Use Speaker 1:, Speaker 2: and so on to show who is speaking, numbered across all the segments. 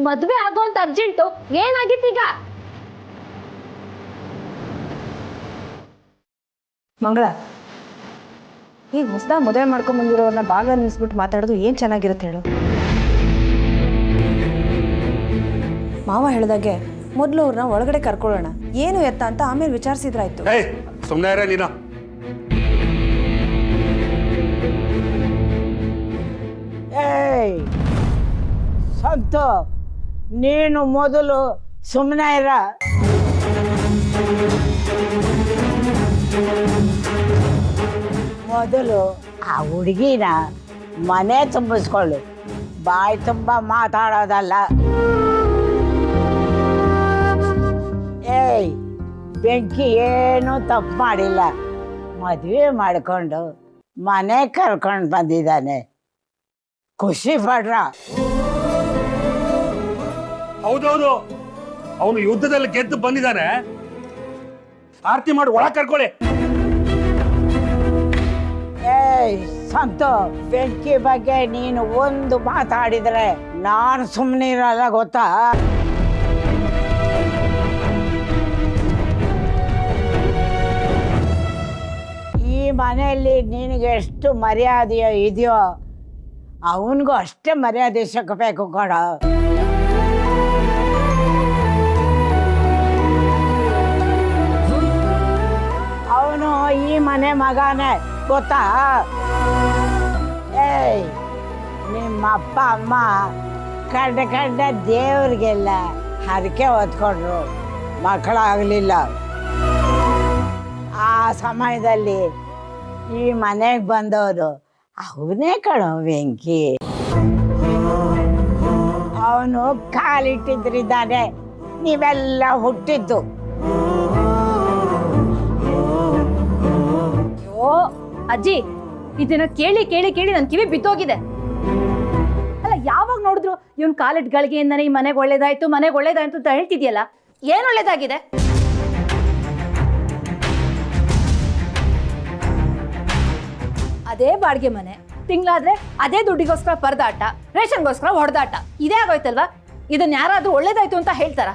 Speaker 1: ಮದ್ವೆ ಆಗೋಂತ ಅರ್ಜೆಂಟು ಏನಾಗಿತ್ತೀಗ?
Speaker 2: ಮಂಗಳ, ಈಗ ಹೊಸದಾಗಿ ಮದುವೆ ಮಾಡ್ಕೊಂಡ್ ಬಂದಿರೋರನ್ನ ಭಾಗ ನಿಲ್ಲಿಸ್ಬಿಟ್ಟು ಮಾತಾಡೋದು ಏನ್ ಚೆನ್ನಾಗಿರುತ್ತೆ ಹೇಳು? ಮಾವ ಹೇಳ್ದಾಗೆ ಮೊದಲು ಅವ್ರನ್ನ ಒಳಗಡೆ ಕರ್ಕೊಳ್ಳೋಣ, ಏನು ಎತ್ತ ಅಂತ ಆಮೇಲೆ ವಿಚಾರಿಸಿದ್ರಾಯ್ತು.
Speaker 3: ಸುಮ್ಮನೆ ಇರ ನೀನು.
Speaker 4: ಏಯ್ ಸಂತು, ನೀನು ಮೊದಲು ಸುಮ್ಮನೆ ಇರ. ಮೊದಲು ಆ ಹುಡುಗಿನ ಮನೆ ತುಂಬಿಸ್ಕೊಳ್ಳು, ಬಾಯಿ ತುಂಬ ಮಾತಾಡೋದಲ್ಲ. ಏಯ್, ಬೆಂಕಿ ಏನೂ ತಪ್ಪು ಮಾಡಿಲ್ಲ, ಮದುವೆ ಮಾಡಿಕೊಂಡು ಮನೆ ಕರ್ಕೊಂಡು ಬಂದಿದ್ದಾನೆ, ಖುಷಿ ಪಡ್ರ.
Speaker 3: ಹೌದೌದು, ಅವನು ಯುದ್ಧದಲ್ಲಿ ಗೆದ್ದು ಬಂದಿದ್ದಾನೆ. ಆರತಿ ಮಾಡಿ ಒಳಗೆ ಕರ್ಕೊಳ್ಳಿ.
Speaker 4: ಏಯ್ ಸಂತು, ಬೆಂಕಿ ಬಗ್ಗೆ ನೀನು ಒಂದು ಮಾತಾಡಿದ್ರೆ ನಾನು ಸುಮ್ಮನೆ ಇರಲ್ಲ ಗೊತ್ತಾ? ಈ ಮನೆಯಲ್ಲಿ ನಿನಗೆ ಎಷ್ಟು ಮರ್ಯಾದೆಯೋ ಇದೆಯೋ ಅವನಿಗೂ ಅಷ್ಟೇ ಮರ್ಯಾದೆ ಸಿಕ್ಕಬೇಕು ಕೊಡ. ಅವನು ಈ ಮನೆ ಮಗನೇ ಗೊತ್ತಾ? ಏಯ್, ನಿಮ್ಮ ಅಪ್ಪ ಅಮ್ಮ ಕಂಡ ದೇವ್ರಿಗೆಲ್ಲ ಹರಕೆ ಹೊತ್ಕೊಂಡ್ರು, ಮಕ್ಕಳಾಗಲಿಲ್ಲ. ಆ ಸಮಯದಲ್ಲಿ ಈ ಮನೆಗೆ ಬಂದವರು ಅವನೇ ಕಣೋ ಬೆಂಕಿ. ಅವನು ಕಾಲಿಟ್ಟಿದ್ರಿದ್ದಾನೆ ನೀವೆಲ್ಲ ಹುಟ್ಟಿದ್ದು.
Speaker 1: ಅಯ್ಯೋ ಅಜ್ಜಿ, ಇದನ್ನ ಕೇಳಿ ಕೇಳಿ ಕೇಳಿ ನನ್ ಕಿವಿ ಬಿದ್ದೋಗಿದೆ. ಅಲ್ಲ, ಯಾವಾಗ ನೋಡಿದ್ರು ಇವನ್ ಕಾಲಿಟ್ ಗಳಿಗೆಯಿಂದನೇ ಈ ಮನೆಗೆ ಒಳ್ಳೇದಾಯ್ತು ಮನೆಗೆ ಒಳ್ಳೇದಾಯ್ತು ಅಂತ ಹೇಳ್ತಿದ್ಯಲ್ಲ, ಏನ್ ಒಳ್ಳೇದಾಗಿದೆ? ಅದೇ ಬಾಡಿಗೆ ಮನೆ, ತಿಂಗಳಾದ್ರೆ ಅದೇ ದುಡ್ಡಿಗೋಸ್ಕರ ಪರದಾಟ, ರೇಷನ್ಗೋಸ್ಕರ ಹೊಡೆದಾಟ, ಇದೇ ಆಗೋಯ್ತಲ್ವಾ? ಇದನ್ನ ಯಾರಾದ್ರೂ ಒಳ್ಳೇದಾಯ್ತು ಅಂತ ಹೇಳ್ತಾರ?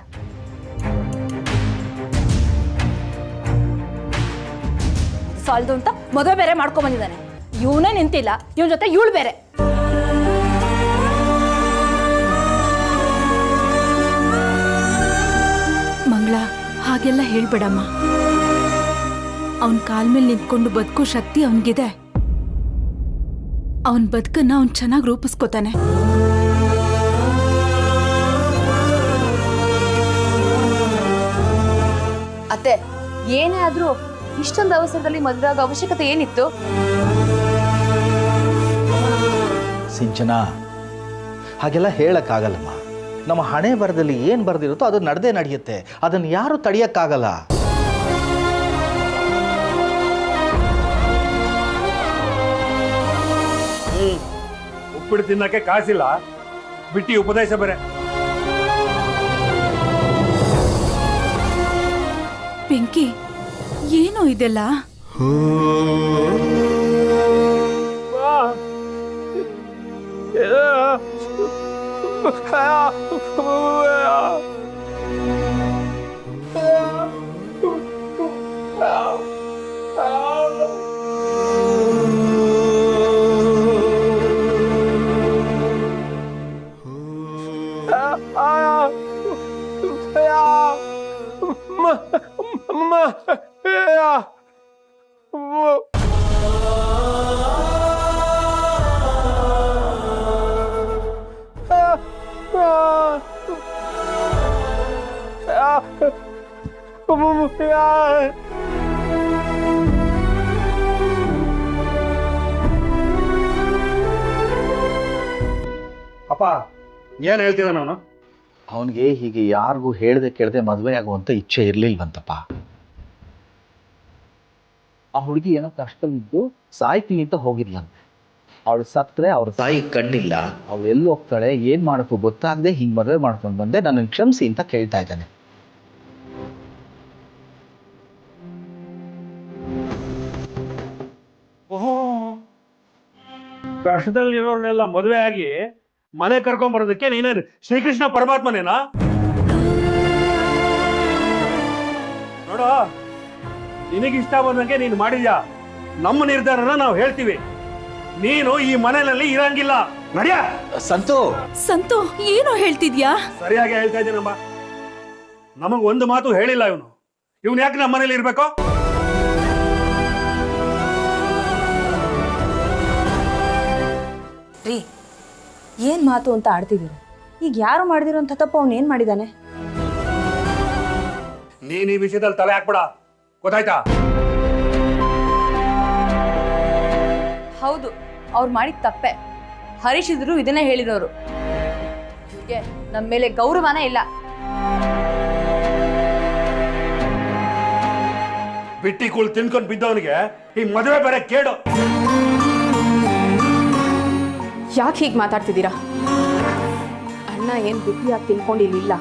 Speaker 1: ಸಾಲ್ದು ಅಂತ ಮದುವೆ ಬೇರೆ ಮಾಡ್ಕೊಂಡ್ ಬಂದಿದ್ದಾನೆ. ಇವನೇ ನಿಂತಿಲ್ಲ, ಇವನ್ ಜೊತೆ ಇವಳು ಬೇರೆ.
Speaker 5: ಮಂಗಳ, ಹಾಗೆಲ್ಲ ಹೇಳ್ಬೇಡಮ್ಮ. ಅವನ್ ಕಾಲ್ ಮೇಲೆ ನಿಂತ್ಕೊಂಡು ಬದುಕೋ ಶಕ್ತಿ ಅವನಿಗಿದೆ. ಅವನ್ ಬದುಕನ್ನ ಅವನ್ ಚೆನ್ನಾಗಿ ರೂಪಿಸ್ಕೋತಾನೆ.
Speaker 1: ಅತ್ತೆ, ಏನೇ ಆದ್ರೂ ಇಷ್ಟೊಂದು ಅವಸರದಲ್ಲಿ ಮದುವೆ ಆಗೋ ಅವಶ್ಯಕತೆ ಏನಿತ್ತು?
Speaker 6: ಸಿಂಚನ, ಹಾಗೆಲ್ಲ ಹೇಳಕ್ಕಾಗಲ್ಲಮ್ಮ. ನಮ್ಮ ಹಣೆ ಬರದಲ್ಲಿ ಏನು ಬರೆದಿರುತ್ತೋ ಅದು ನಡೆದೇ ನಡೆಯುತ್ತೆ. ಅದನ್ನು ಯಾರು ತಡೆಯಕ್ಕಾಗಲ್ಲ.
Speaker 3: ಉಪ್ಪಿಟ್ಟು ತಿನ್ನಕ್ಕೆ ಕಾಸಿಲ್ಲ, ಬಿಟ್ಟಿ ಉಪದೇಶ ಬೇರೆ.
Speaker 5: ಬೆಂಕಿ, ಏನೋ ಇದೆಲ್ಲ?
Speaker 3: ಅಪ್ಪ, ಏನ್ ಹೇಳ್ತಿದ್ದ ನಾನು?
Speaker 6: ಅವನಿಗೆ ಹೀಗೆ ಯಾರಿಗೂ ಹೇಳ್ದೆ ಕೇಳದೆ ಮದುವೆ ಆಗುವಂತ ಇಚ್ಛೆ ಇರ್ಲಿಲ್ವಂತಪ್ಪ. ಆ ಹುಡುಗಿ ಏನೋ ಕಷ್ಟದಲ್ಲಿದ್ದು ಸಾಯ್ತೀನಿ ಅಂತ ಹೋಗಿದ್ಲಂತೆ. ಅವಳು ಸತ್ರೆ ಅವ್ರ ತಾಯಿ ಕಣ್ಣಿಲ್ಲ, ಅವಳು ಎಲ್ಲಿ ಹೋಗ್ತಾಳೆ ಏನ್ ಮಾಡಕ್ಕೂ ಗೊತ್ತಾಗದೆ ಹಿಂಗ್ ಮದುವೆ ಮಾಡ್ಕೊಂಡು ಬಂದೆ, ನನ್ನ ಕ್ಷಮಿಸಿ ಅಂತ ಕೇಳ್ತಾ ಇದ್ದಾನೆ.
Speaker 3: ಕಷ್ಟದಲ್ಲಿರೋರ್ನೆಲ್ಲ ಮದುವೆ ಆಗಿ ಮನೆ ಕರ್ಕೊಂಡ್ ಬರೋದಕ್ಕೆ ನೀನೇನು ಶ್ರೀಕೃಷ್ಣ ಪರಮಾತ್ಮನೇನಾ? ನೋಡು, ನಿನಗಿಷ್ಟ ಬಂದಂಗೆ ನೀನು ಮಾಡಿದ್ಯಾ. ನಮ್ಮ ನಿರ್ಧಾರನ ನಾವು ಹೇಳ್ತೀವಿ. ನೀನು ಈ ಮನೆಯಲ್ಲಿ ಇರಂಗಿಲ್ಲ. ನಡಿಯ.
Speaker 6: ಸಂತು
Speaker 5: ಸಂತು ಏನೋ ಹೇಳ್ತಿದ್ಯಾ?
Speaker 3: ಸರಿಯಾಗಿ ಹೇಳ್ತಾ ಇದ್ದೀನಮ್ಮ. ನಮಗ್ ಒಂದು ಮಾತು ಹೇಳಿಲ್ಲ ಇವನು ಯಾಕೆ ನಮ್ಮ ಮನೇಲಿ ಇರ್ಬೇಕು?
Speaker 2: ರೀ ಏನು ಮಾತು ಅಂತ ಆಡ್ತಿದ್ದೀರ? ಈಗ ಯಾರು ಮಾಡಿದಿರೋಂಥ ತಪ್ಪು ಅವ್ನು ಏನು ಮಾಡಿದ್ದಾನೆ?
Speaker 3: ನೀನ್ ಈ ವಿಷಯದಲ್ಲಿ ತಲೆ ಹಾಕ್ಬೇಡ, ಗೊತ್ತಾಯ್ತಾ?
Speaker 1: ಹೌದು, ಅವ್ರು ಮಾಡಿದ ತಪ್ಪೆ. ಹರೀಶ್ ಇದ್ರು ಇದನ್ನೇ ಹೇಳಿರೋರು. ಇವ್ರಿಗೆ ನಮ್ಮ ಮೇಲೆ ಗೌರವನೇ ಇಲ್ಲ.
Speaker 3: ಬಿಟ್ಟಿ ಕೂಳ್ ತಿನ್ಕೊಂಡ್ ಬಿದ್ದವನಿಗೆ ಈ ಮದುವೆ ಬೇರೆ ಕೇಡು.
Speaker 7: ಯಾಕೆ ಹೀಗೆ ಮಾತಾಡ್ತಿದ್ದೀರಾ? ಅಣ್ಣ ಏನು ಬಿಟ್ಟಿಯಾಗಿ ತಿಳ್ಕೊಂಡಿರ್ಲಿಲ್ಲ.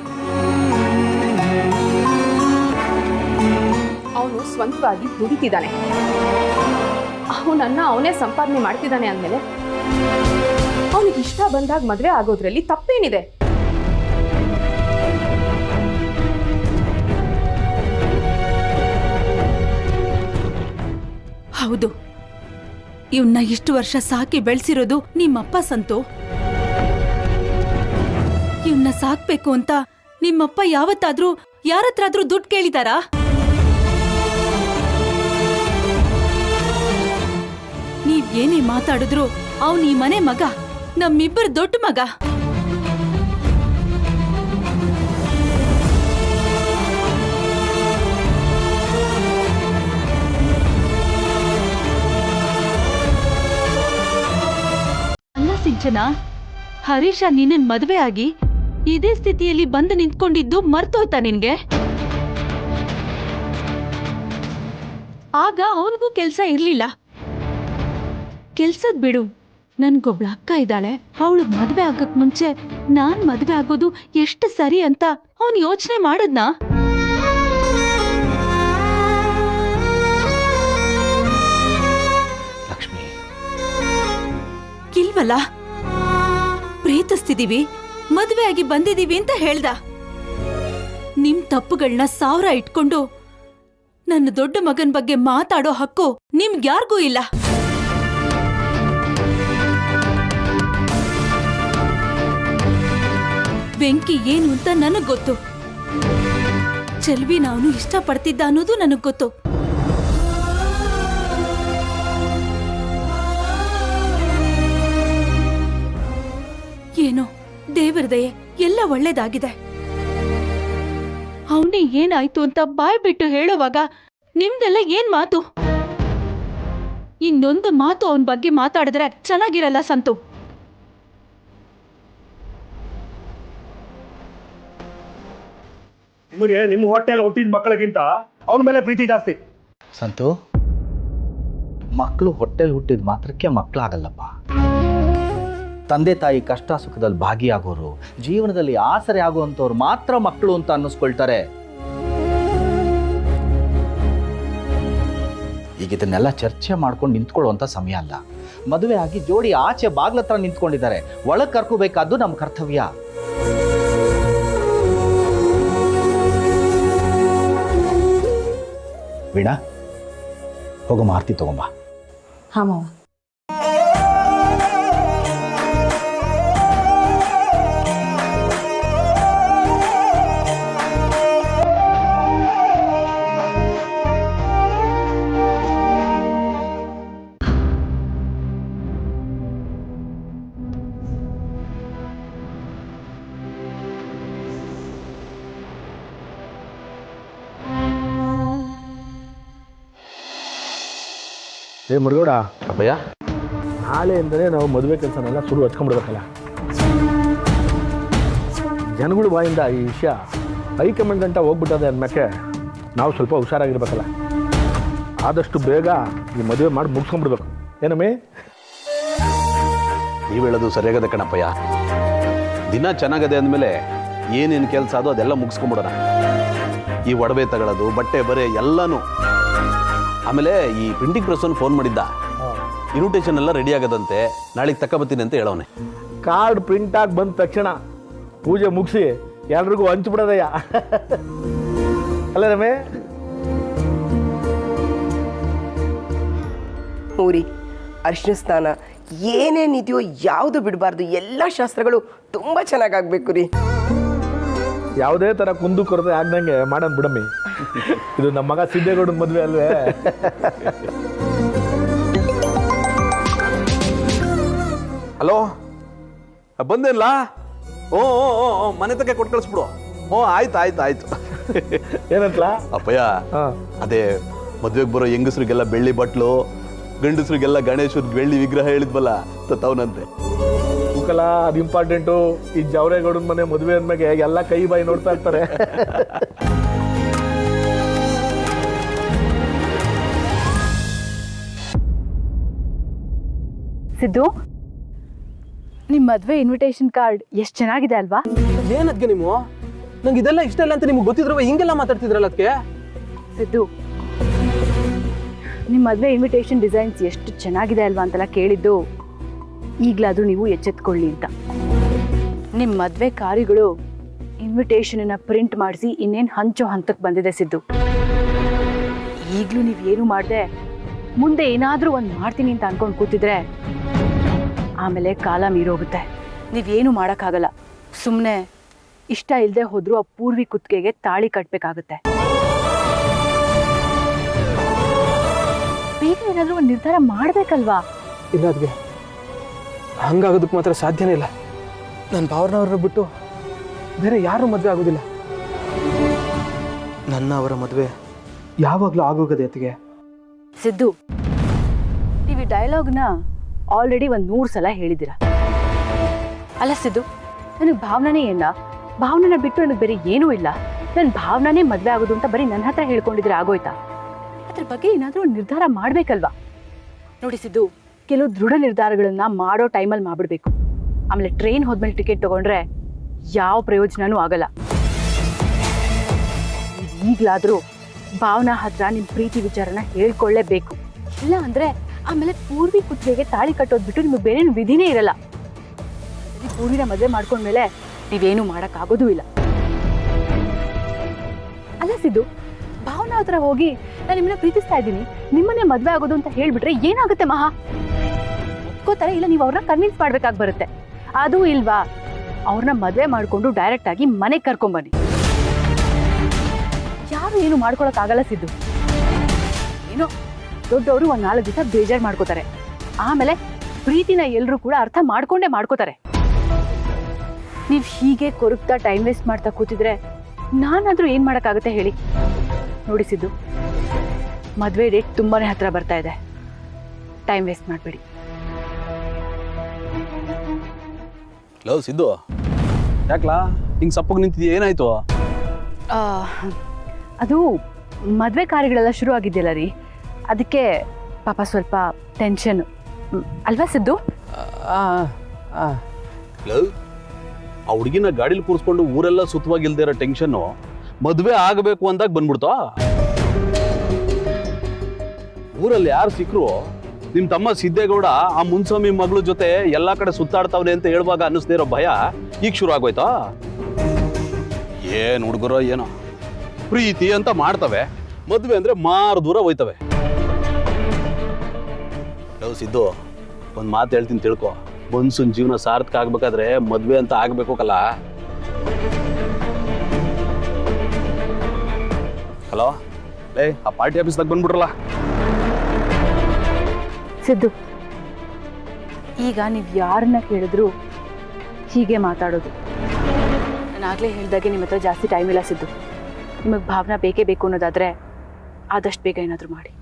Speaker 7: ಅವನು ಸ್ವಂತವಾಗಿ ದುಡಿತಿದ್ದಾನೆ. ಅವನನ್ನ ಅವನೇ ಸಂಪಾದನೆ ಮಾಡ್ತಿದ್ದಾನೆ ಅಂದಮೇಲೆ ಅವನಿಗೆ ಇಷ್ಟ ಬಂದಾಗ ಮದುವೆ ಆಗೋದ್ರಲ್ಲಿ ತಪ್ಪೇನಿದೆ?
Speaker 5: ಹೌದು, ಇವನ್ನ ಇಷ್ಟು ವರ್ಷ ಸಾಕಿ ಬೆಳೆಸಿರೋದು ನಿಮ್ಮಪ್ಪ ಸಂತು. ಇವನ್ನ ಸಾಕ್ಬೇಕು ಅಂತ ನಿಮ್ಮಪ್ಪ ಯಾವತ್ತಾದ್ರೂ ಯಾರತ್ರಾದ್ರೂ ದುಡ್ಡು ಕೇಳಿದಾರಾ? ನೀವ್ ಏನೇ ಮಾತಾಡಿದ್ರು ಅವನ್ ಈ ಮನೆ ಮಗ, ನಮ್ಮಿಬ್ಬರ ದೊಡ್ಡ ಮಗ. ಅಲ್ಲ ಸಿಂಚನ, ಹರೀಶ ನಿನ್ನನ್ ಮದುವೆ ಆಗಿ ಇದೇ ಸ್ಥಿತಿಯಲ್ಲಿ ಬಂದು ನಿಂತ್ಕೊಂಡಿದ್ದು ಮರ್ತೋಯ್ತಾ ನಿನ್ಗೆ? ಆಗ ಅವನಿಗೂ ಕೆಲ್ಸ ಇರ್ಲಿಲ್ಲ. ಕೆಲ್ಸದ್ ಬಿಡು, ನನ್ಗೊಬ್ಳ ಅಕ್ಕ ಇದ್ದಾಳೆ, ಅವಳು ಮದ್ವೆ ಆಗಕ್ ಮುಂಚೆ ನಾನ್ ಮದ್ವೆ ಆಗೋದು ಎಷ್ಟು ಸರಿ ಅಂತ ಅವನ್ ಯೋಚನೆ ಮಾಡದ್ನಾ?
Speaker 6: ಲಕ್ಷ್ಮಿ,
Speaker 5: ಇಲ್ವಲ್ಲ, ಪ್ರೀತಿಸ್ತಿದೀವಿ, ಮದ್ವೆ ಆಗಿ ಬಂದಿದೀವಿ ಅಂತ ಹೇಳ್ದ. ನಿಮ್ ತಪ್ಪುಗಳನ್ನ 1000 ಇಟ್ಕೊಂಡು ನನ್ನ ದೊಡ್ಡ ಮಗನ್ ಬಗ್ಗೆ ಮಾತಾಡೋ ಹಕ್ಕು ನಿಮ್ಗ್ಯಾರ್ಗೂ ಇಲ್ಲ. ವೆಂಕಿ ಏನು ಅಂತ ನನಗ್ ಗೊತ್ತು. ಚೆಲ್ವಿನ ಅವನು ಇಷ್ಟಪಡ್ತಿದ್ದ ಅನ್ನೋದು ನನಗ್ ಗೊತ್ತು. ಏನೋ ದೇವರ ದಯೆ, ಎಲ್ಲ ಒಳ್ಳೇದಾಗಿದೆ. ಅವನೇ ಏನಾಯ್ತು ಅಂತ ಬಾಯ್ ಬಿಟ್ಟು ಹೇಳೋವಾಗ ನಿಮ್ದೆಲ್ಲ ಏನ್ ಮಾತು? ಇನ್ನೊಂದು ಮಾತು ಅವನ ಬಗ್ಗೆ ಮಾತಾಡಿದ್ರೆ ಚೆನ್ನಾಗಿರಲ್ಲ ಸಂತು.
Speaker 3: ನಿಮಗೆ ನಿಮ್ಮ ಹೊಟ್ಟೆಯಲ್ಲಿ ಹುಟ್ಟಿದ ಮಕ್ಕಳಿಗಿಂತ ಅವನ ಮೇಲೆ ಪ್ರೀತಿ ಜಾಸ್ತಿ.
Speaker 6: ಸಂತು, ಮಕ್ಕಳು ಹೊಟ್ಟೆಲಿ ಹುಟ್ಟಿದ ಮಾತ್ರಕ್ಕೆ ಮಕ್ಕಳಾಗಲ್ಲಪ್ಪ. ತಂದೆ ತಾಯಿ ಕಷ್ಟ ಸುಖದಲ್ಲಿ ಭಾಗಿಯಾಗೋರು, ಜೀವನದಲ್ಲಿ ಆಸರೆ ಆಗುವಂಥವ್ರು ಮಾತ್ರ ಮಕ್ಕಳು ಅಂತ ಅನ್ನಿಸ್ಕೊಳ್ತಾರೆ. ಈಗ ಇದನ್ನೆಲ್ಲ ಚರ್ಚೆ ಮಾಡ್ಕೊಂಡು ನಿಂತ್ಕೊಳ್ಳುವಂಥ ಸಮಯ ಅಲ್ಲ. ಮದುವೆ ಆಗಿ ಜೋಡಿ ಆಚೆ ಬಾಗ್ಲತ್ರ ನಿಂತ್ಕೊಂಡಿದ್ದಾರೆ. ಒಳಗೆ ಕರ್ಕೋಬೇಕಾದ್ದು ನಮ್ಮ ಕರ್ತವ್ಯ. ವೀಣಾ, ಹೋಗಮ್ಮ, ಆರ್ತಿ ತಗೊಂಬ.
Speaker 2: ಹಾಂ ಮಾವ.
Speaker 8: ಏ ಮುರುಗೌಡ,
Speaker 6: ಅಪ್ಪಯ್ಯ,
Speaker 8: ನಾಳೆಯಿಂದಲೇ ನಾವು ಮದುವೆ ಕೆಲಸನೆಲ್ಲ ಶುರು ಹಚ್ಕೊಂಡ್ಬಿಡ್ಬೇಕಲ್ಲ. ಜನಗಳ ಬಾಯಿಂದ ಈ ವಿಷಯ ಹೈಕಮಾಂಡ್ ಗಂಟ ಹೋಗ್ಬಿಟ್ಟದೆ ಅಂದಮೇಲೆ ನಾವು ಸ್ವಲ್ಪ ಹುಷಾರಾಗಿರ್ಬೇಕಲ್ಲ. ಆದಷ್ಟು ಬೇಗ ಈ ಮದುವೆ ಮಾಡಿ ಮುಗಿಸ್ಕೊಂಡ್ಬಿಡ್ಬೇಕು. ಏನಮ್ಮೆ?
Speaker 9: ನೀವು ಹೇಳೋದು ಸರಿಯಾಗದೆ ಕಣಪ್ಪಯ್ಯ. ದಿನ ಚೆನ್ನಾಗದೆ ಅಂದಮೇಲೆ ಏನೇನು ಕೆಲಸ ಅದು ಅದೆಲ್ಲ ಮುಗಿಸ್ಕೊಂಬಿಡೋಣ. ಈ ಒಡವೆ ತಗೊಳ್ಳೋದು, ಬಟ್ಟೆ ಬರೆ ಎಲ್ಲನೂ. ಆಮೇಲೆ ಈ ಪ್ರಿಂಟಿಂಗ್ ಪ್ರೆಸ್ಸನ್ನು ಫೋನ್ ಮಾಡಿದ್ದ, ಇನ್ವಿಟೇಷನ್ ಎಲ್ಲ ರೆಡಿ ಆಗದಂತೆ, ನಾಳೆಗೆ ತಗೊಬತ್ತೀನಿ ಅಂತ ಹೇಳೋನೆ.
Speaker 8: ಕಾರ್ಡ್ ಪ್ರಿಂಟ್ ಆಗಿ ಬಂದ ತಕ್ಷಣ ಪೂಜೆ ಮುಗಿಸಿ ಎಲ್ರಿಗೂ ಹಂಚ್ಬಿಡೋದಯ್ಯ. ಅಲ್ಲ ರಮೇ?
Speaker 10: ಊರಿ ಅರಿಶಿನ ಸ್ನಾನ ಏನೇನಿದೆಯೋ ಯಾವುದು ಬಿಡಬಾರ್ದು, ಎಲ್ಲ ಶಾಸ್ತ್ರಗಳು ತುಂಬ ಚೆನ್ನಾಗಾಗಬೇಕು ರೀ.
Speaker 8: ಯಾವುದೇ ಥರ ಕುಂದು ಕೊರತೆ ಆಗ್ದಂಗೆ ಮಾಡೋಣ ಬಿಡಮ್ಮಿ. ಇದು ನಮ್ಮ ಮಗ ಸಿದ್ದೇಗೌಡನ ಮದುವೆ ಅಲ್ವೇ?
Speaker 9: ಹಲೋ, ಬಂದೇನಲ್ಲ? ಓ ಓ ಓ ಓ, ಮನೆ ತಕ್ಕೆ ಕೊಟ್ಟು ಕಳಿಸ್ಬಿಡು. ಓ ಆಯ್ತು ಆಯ್ತು ಆಯ್ತು.
Speaker 8: ಏನಂತಲ್ಲ
Speaker 9: ಅಪ್ಪಯ್ಯ, ಅದೇ ಮದ್ವೆಗೆ ಬರೋ ಹೆಂಗಸ್ರಿಗೆಲ್ಲ ಬೆಳ್ಳಿ ಬಟ್ಲು, ಗಂಡಸ್ರಿಗೆಲ್ಲ ಗಣೇಶ್ವರ ಬೆಳ್ಳಿ ವಿಗ್ರಹ ಹೇಳಿದ್ವಲ್ಲ ತವನಂತೆ.
Speaker 8: ಮುಖಲ ಅದು ಇಂಪಾರ್ಟೆಂಟು. ಈ ಜವರೇಗೌಡನ ಮನೆ ಮದುವೆ ಅಂದ್ಮೇಲೆ ಎಲ್ಲ ಕೈ ಬಾಯಿ ನೋಡ್ತಾ ಇರ್ತಾರೆ.
Speaker 1: ಸಿದ್ದು, ನಿಮ್ಮ ಮದುವೆ ಇನ್ವಿಟೇಷನ್ ಕಾರ್ಡ್ ಎಷ್ಟು ಚೆನ್ನಾಗಿದೆ ಅಲ್ವಾ?
Speaker 11: ಏನದ್ಗೆ ನೀವು ನಂಗೆ ಇದೆಲ್ಲ ಇಷ್ಟ ಇಲ್ಲ ಅಂತ ನಿಮ್ಗೆ ಗೊತ್ತಿದ್ರು ಹಿಂಗೆಲ್ಲ ಮಾತಾಡ್ತಿದ್ರಲ್ಲ ಅದಕ್ಕೆ?
Speaker 1: ಸಿದ್ದು, ನಿಮ್ಮ ಮದುವೆ ಇನ್ವಿಟೇಷನ್ ಡಿಸೈನ್ಸ್ ಎಷ್ಟು ಚೆನ್ನಾಗಿದೆ ಅಲ್ವಾ ಅಂತೆಲ್ಲ ಕೇಳಿದ್ದು ಈಗಲಾದರೂ ನೀವು ಎಚ್ಚೆತ್ಕೊಳ್ಳಿ ಅಂತ. ನಿಮ್ಮ ಮದುವೆ ಕಾರ್ಯಗಳು ಇನ್ವಿಟೇಷನನ್ನು ಪ್ರಿಂಟ್ ಮಾಡಿಸಿ ಇನ್ನೇನು ಹಂಚೋ ಹಂತಕ್ಕೆ ಬಂದಿದೆ ಸಿದ್ದು. ಈಗಲೂ ನೀವೇನು ಮಾಡದೆ ಮುಂದೆ ಏನಾದರೂ ಒಂದು ಮಾಡ್ತೀನಿ ಅಂತ ಅನ್ಕೊಂಡು ಕೂತಿದ್ರೆ ಆಮೇಲೆ ಕಾಲ ಮೀರೋಗುತ್ತೆ. ನೀವೇನು ಮಾಡೋಕ್ಕಾಗಲ್ಲ. ಸುಮ್ಮನೆ ಇಷ್ಟ ಇಲ್ಲದೆ ಹೋದರೂ ಆ ಪೂರ್ವಿ ಕುತ್ತಿಗೆಗೆ ತಾಳಿ ಕಟ್ಟಬೇಕಾಗುತ್ತೆ. ಬೇಗ ಏನಾದರೂ ಒಂದು ನಿರ್ಧಾರ ಮಾಡಬೇಕಲ್ವಾ?
Speaker 11: ಇಲ್ಲ ಅದಕ್ಕೆ ಹಂಗಾಗೋದಕ್ಕೆ ಮಾತ್ರ ಸಾಧ್ಯನೇ ಇಲ್ಲ. ನನ್ನ ಭಾವನವ್ರನ್ನ ಬಿಟ್ಟು ಬೇರೆ ಯಾರು ಮದುವೆ ಆಗೋದಿಲ್ಲ. ನನ್ನ ಅವರ ಮದುವೆ ಯಾವಾಗಲೂ ಆಗೋಗದೆ ಅತ್ತಿಗೆ.
Speaker 1: ಸಿದ್ದು, ನೀವು ಈ ಡೈಲಾಗ್ನ ಆಲ್ರೆಡಿ ಒಂದು 100 ಸಲ ಹೇಳಿದ್ದೀರ. ಅಲ್ಲ ಸಿದ್ದು, ನನಗೆ ಭಾವನೆ ಇಲ್ಲ. ಭಾವನೆನ ಬಿಟ್ಟು ನನಗೆ ಬೇರೆ ಏನೂ ಇಲ್ಲ. ನನ್ನ ಭಾವನೆ ಮದುವೆ ಆಗೋದು ಅಂತ ಬರೀ ನನ್ನ ಹತ್ರ ಹೇಳ್ಕೊಂಡಿದ್ರೆ ಆಗೋಯ್ತಾ? ಅದ್ರ ಬಗ್ಗೆ ಏನಾದರೂ ಒಂದು ನಿರ್ಧಾರ ಮಾಡಬೇಕಲ್ವಾ? ನೋಡಿ ಸಿದ್ದು, ಕೆಲವು ದೃಢ ನಿರ್ಧಾರಗಳನ್ನ ಮಾಡೋ ಟೈಮಲ್ಲಿ ಮಾಡ್ಬಿಡ್ಬೇಕು. ಆಮೇಲೆ ಟ್ರೈನ್ ಹೋದ್ಮೇಲೆ ಟಿಕೆಟ್ ತಗೊಂಡ್ರೆ ಯಾವ ಪ್ರಯೋಜನನೂ ಆಗಲ್ಲ. ಈಗಲಾದರೂ ಭಾವನಾ ಹತ್ರ ನಿಮ್ಮ ಪ್ರೀತಿ ವಿಚಾರನ ಹೇಳ್ಕೊಳ್ಳೇಬೇಕು. ಇಲ್ಲ ಅಂದರೆ ಆಮೇಲೆ ಪೂರ್ವಿ ಕುತ್ತಿಗೆಗೆ ತಾಳಿ ಕಟ್ಟೋದು ಬಿಟ್ಟು ನಿಮಗೆ ಬೇರೆ ವಿಧಿನೇ ಇರಲ್ಲ. ಪೂರ್ವಿನ ಮದುವೆ ಮಾಡ್ಕೊಂಡ್ಮೇಲೆ ನೀವೇನು ಮಾಡೋಕ್ಕಾಗೋದೂ ಇಲ್ಲ. ಅಲ್ಲ ಸಿದ್ದು, ಭಾವನಾ ಹತ್ರ ಹೋಗಿ ನಾನು ನಿಮ್ಮನ್ನ ಪ್ರೀತಿಸ್ತಾ ಇದ್ದೀನಿ, ನಿಮ್ಮನ್ನೇ ಮದುವೆ ಆಗೋದು ಅಂತ ಹೇಳ್ಬಿಟ್ರೆ ಏನಾಗುತ್ತೆ ಮಹಾ? ಒಪ್ಕೋತಾರೆ, ಇಲ್ಲ ನೀವು ಅವ್ರನ್ನ ಕನ್ವಿನ್ಸ್ ಮಾಡ್ಬೇಕಾಗಿ ಬರುತ್ತೆ. ಅದೂ ಇಲ್ವಾ, ಅವ್ರನ್ನ ಮದುವೆ ಮಾಡಿಕೊಂಡು ಡೈರೆಕ್ಟ್ ಆಗಿ ಮನೆಗೆ ಕರ್ಕೊಂಬನ್ನಿ. ಯಾರು ಏನು ಮಾಡ್ಕೊಳಕ್ಕಾಗಲ್ಲ ಸಿದ್ದು. ಏನೋ ದೊಡ್ಡವರು ಒಂದು 4 ದಿವಸ ಬೇಜಾರು ಮಾಡ್ಕೋತಾರೆ. ಆಮೇಲೆ ಪ್ರೀತಿನ ಎಲ್ಲರೂ ಕೂಡ ಅರ್ಥ ಮಾಡ್ಕೋತಾರೆ. ನೀವು ಹೀಗೆ ಕೊರಗ್ತಾ ಟೈಮ್ ವೇಸ್ಟ್ ಮಾಡ್ತಾ ಕೂತಿದ್ರೆ ನಾನಾದರೂ ಏನು ಮಾಡೋಕ್ಕಾಗುತ್ತೆ ಹೇಳಿ? ನೋಡಿ ಸಿದ್ದು, ಮದುವೆ ಡೇಟ್ ತುಂಬಾನೇ ಹತ್ರ ಬರ್ತಾ ಇದೆ. ಟೈಮ್ ವೇಸ್ಟ್ ಮಾಡಬೇಡಿ.
Speaker 9: ಲವ್ ಸಿದ್ದು, ಯಾಕಲಾ ಹಿಂಗೆ ಸಪ್ಪಗೆ ನಿಂತಿದ್ಯಾ? ಏನಾಯ್ತು?
Speaker 1: ಅದು ಮದುವೆ ಕಾರ್ಯಗಳೆಲ್ಲ ಶುರು ಆಗಿದೆಯಲ್ಲ ರೀ, ಅದಕ್ಕೆ ಪಾಪ ಸ್ವಲ್ಪ ಟೆನ್ಷನ್ ಅಲ್ವಾ ಸಿದ್ದು?
Speaker 9: ಲವ್, ಆ ಹುಡುಗಿನ ಗಾಡೀಲಿ ಕೂರಿಸ್ಕೊಂಡು ಊರೆಲ್ಲ ಸುತ್ತವಾಗಿಲ್ದೇ ಇರೋ ಟೆನ್ಷನ್ನು ಮದುವೆ ಆಗಬೇಕು ಅಂದಾಗ ಬಂದ್ಬಿಡ್ತಾ? ಊರಲ್ಲಿ ಯಾರು ಸಿಕ್ಕರು ನಿಮ್ಮ ತಮ್ಮ ಸಿದ್ದೇಗೌಡ ಆ ಮುನ್ಸ್ವಾಮಿ ಮಗಳ ಜೊತೆ ಎಲ್ಲಾ ಕಡೆ ಸುತ್ತಾಡ್ತಾವ್ನೆ ಅಂತ ಹೇಳುವಾಗ ಅನ್ನಿಸ್ದೇ ಇರೋ ಭಯ ಈಗ ಶುರು ಆಗೋಯ್ತಾ? ಏನ್ ಹುಡುಗರೋ ಏನೋ, ಪ್ರೀತಿ ಅಂತ ಮಾಡ್ತವೆ, ಮದುವೆ ಅಂದ್ರೆ ಮಾರು ದೂರ ಹೋಯ್ತವೆ. ಲವ್ ಸಿದ್ದು, ಒಂದು ಮಾತು ಹೇಳ್ತೀನಿ ತಿಳ್ಕೊ, ಮನ್ಸೂನ್ ಜೀವನ ಸಾರ್ಥಕ ಆಗ್ಬೇಕಾದ್ರೆ ಮದ್ವೆ ಅಂತ ಆಗ್ಬೇಕಲ್ಲ. ಹಲೋ ಲೇ, ಆ ಪಾರ್ಟಿ ಆಫೀಸ್ದಾಗ ಬಂದ್ಬಿಡ್ರಲ್ಲ.
Speaker 1: ಸಿದ್ದು, ಈಗ ನೀವು ಯಾರನ್ನ ಕೇಳಿದ್ರು ಹೀಗೆ ಮಾತಾಡೋದು. ನಾನಾಗಲೇ ಹೇಳ್ದಾಗೆ ನಿಮ್ಮ ಹತ್ರ ಜಾಸ್ತಿ ಟೈಮ್ ಇಲ್ಲ ಸಿದ್ದು. ನಿಮಗೆ ಭಾವನಾ ಬೇಕೇ ಬೇಕು ಅನ್ನೋದಾದರೆ ಆದಷ್ಟು ಬೇಗ ಏನಾದರೂ ಮಾಡಿ.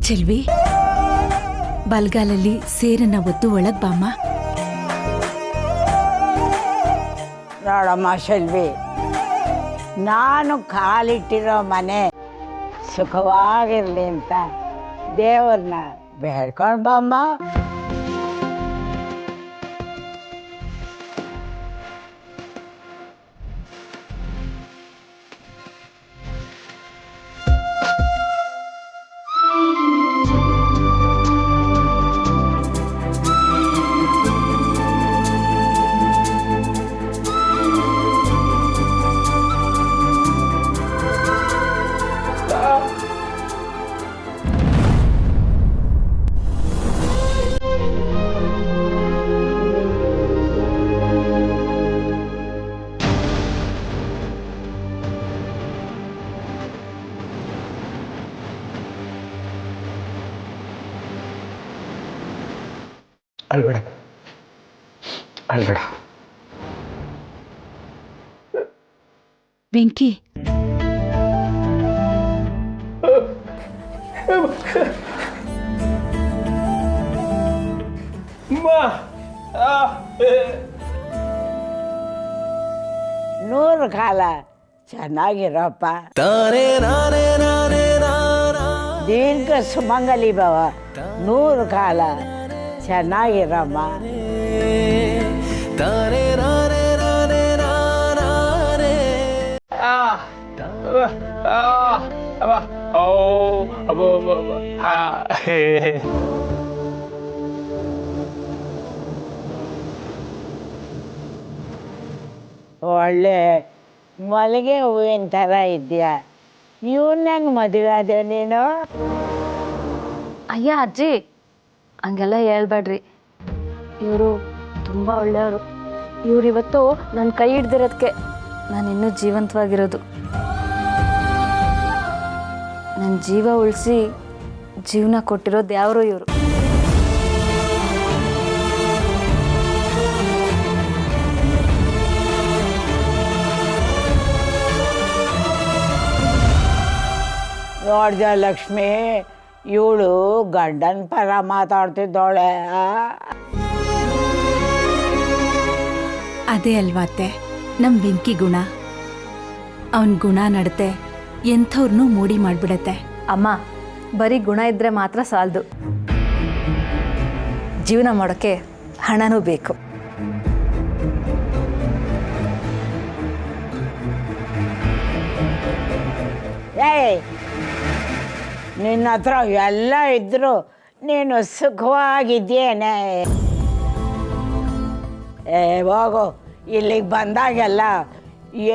Speaker 5: ಚೆಲ್ವಿ, ಬಲ್ಗಾಲಲ್ಲಿ ಸೇರನ್ನ ಒದ್ದು ಒಳಗ್ ಬಾಮ್ಮ.
Speaker 4: ನೋಡಮ್ಮ ಶೆಲ್ವಿ, ನಾನು ಕಾಲಿಟ್ಟಿರೋ ಮನೆ ಸುಖವಾಗಿರ್ಲಿ ಅಂತ ದೇವ್ರನ್ನ ಬೇಡ್ಕೊಂಡು ಬಮ್ಮ.
Speaker 8: ಅಳ್ಬೇಡ, ಅಳ್ಬೇಡ.
Speaker 5: ಬೆಂಕಿ,
Speaker 4: ನೂರು ಕಾಲ ಚೆನ್ನಾಗಿರಪ್ಪ. ದೀರ್ಘ ಸುಮಂಗಲಿ ಭವ, 100 ಕಾಲ ಚೆನ್ನಾಗಿರಮ್ಮ. ಒಳ್ಳೆ ಮಲ್ಲಿಗೆ ಹೂವಿನ ಥರ ಇದೆಯಾ. ಇವನ್ನಂಗೆ ಮದುವೆ ಆದ ನೀನು?
Speaker 1: ಅಯ್ಯ ಅಜ್ಜಿ, ಹಂಗೆಲ್ಲ ಹೇಳ್ಬೇಡ್ರಿ. ಇವರು ತುಂಬ ಒಳ್ಳೆಯವರು. ಇವತ್ತು ನನ್ನ ಕೈ ಹಿಡ್ದಿರೋದಕ್ಕೆ ನಾನು ಇನ್ನೂ ಜೀವಂತವಾಗಿರೋದು. ನನ್ನ ಜೀವ ಉಳಿಸಿ ಜೀವನ ಕೊಟ್ಟಿರೋದು ಯಾರು ಇವರು.
Speaker 4: ನೋಡ್ದ ಲಕ್ಷ್ಮಿ, ಇವಳು ಗಂಡನ ಪರ ಮಾತಾಡ್ತಿದ್ದೋಳೆ.
Speaker 5: ಅದೇ ಅಲ್ವಾತ್ತೆ ನಮ್ ಬೆಂಕಿ ಗುಣ. ಅವನ್ ಗುಣ ನಡತೆ ಎಂಥವ್ರನ್ನೂ ಮೋಡಿ ಮಾಡ್ಬಿಡತ್ತೆ.
Speaker 1: ಅಮ್ಮ, ಬರೀ ಗುಣ ಇದ್ದರೆ ಮಾತ್ರ ಸಾಲದು, ಜೀವನ ಮಾಡೋಕ್ಕೆ ಹಣನೂ ಬೇಕು.
Speaker 4: ಏಯ್, ನಿನ್ನ ಹತ್ರ ಎಲ್ಲ ಇದ್ರು ನೀನು ಸುಖವಾಗಿದ್ದೇನೆ. ಹೋಗು, ಇಲ್ಲಿಗೆ ಬಂದಾಗೆಲ್ಲ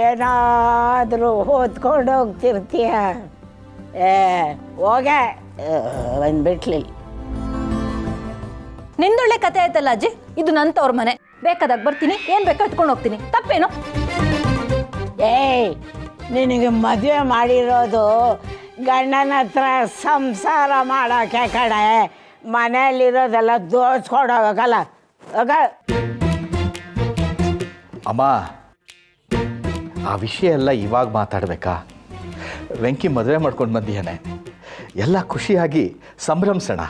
Speaker 4: ಏನಾದರೂ ಓದ್ಕೊಂಡು ಹೋಗ್ತಿರ್ತೀಯ. ಹೋಗೆ ಬಂದ್ಬಿಟ್ಲಿ.
Speaker 1: ನಿಂದೊಳ್ಳೆ ಕತೆ ಆಯ್ತಲ್ಲ ಅಜ್ಜಿ, ಇದು ನನ್ನ ತವ್ರ ಮನೆ. ಬೇಕಾದಾಗ ಬರ್ತೀನಿ, ಏನು ಬೇಕಾ ಎತ್ಕೊಂಡು ಹೋಗ್ತೀನಿ, ತಪ್ಪೇನು?
Speaker 4: ಏಯ್, ನಿನಗೆ ಮದುವೆ ಮಾಡಿರೋದು ಗಂಡನ ಹತ್ರ ಸಂಸಾರ ಮಾಡೋಕೆ ಕಡೆ. ಮನೆಯಲ್ಲಿರೋದೆಲ್ಲ ದೋಚ್ಕೊಡೋಗಲ್ಲ. ಹೋಗ.
Speaker 6: ಅಮ್ಮ, ಆ ವಿಷಯ ಎಲ್ಲ ಇವಾಗ ಮಾತಾಡಬೇಕಾ? ವೆಂಕಿ ಮದುವೆ ಮಾಡ್ಕೊಂಡು ಬಂದಿಯಾನೆ, ಎಲ್ಲ ಖುಷಿಯಾಗಿ ಸಂಭ್ರಮಿಸೋಣ.